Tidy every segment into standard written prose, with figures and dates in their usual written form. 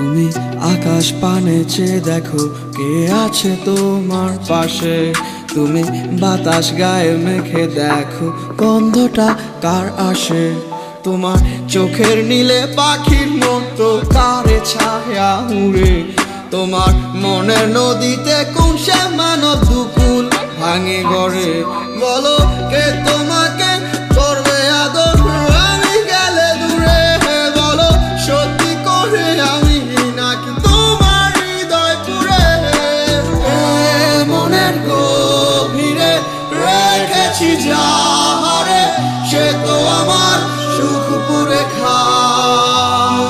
তুমি আকাশ পানে চেয়ে দেখো কে আছে তোমার পাশে। তুমি বাতাস গায়ে মেখে দেখো গন্ধটা কার আসে। তোমার চোখের নীলে পাখির মতো কারে ছায়া উড়ে। তোমার মনের নদীতে কোন সে মানব দুকুল ভাঙে গড়ে। বলো কে তোমাকে করবে আদর আমি গেলে দূরে। বলো সত্যি করে আমি নাকি তোমার হৃদয় পুরে। মনের গভীরে রেখেছি যাহারে সে তো আমার সুখ পুরে খায়।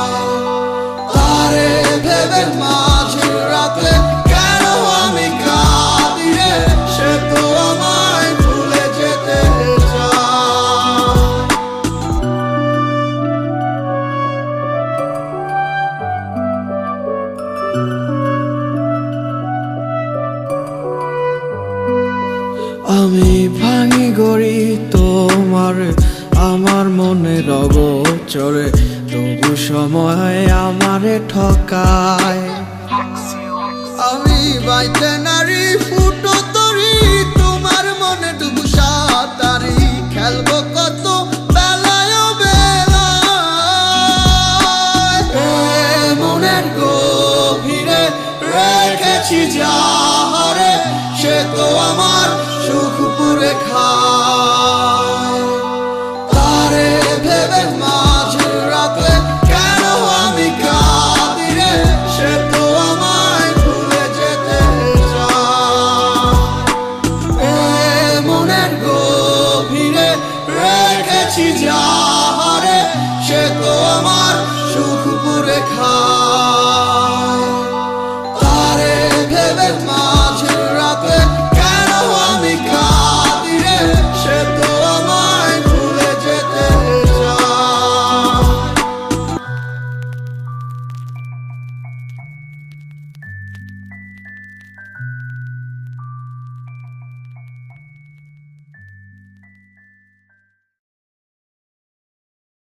তারে ভেবে মাঝে রাতে কেন আমি কাঁদি রে সে তো আমায় ভুলে যেতে চায়। আমি ভাঙি গড়ি তোমার আমার মনের অগোচরে, তবু সময় আমারে ঠকায়। আমি বাইতে নারী ফুটো তরি তোমার মনে ডুবু সাঁতারি খেলবো।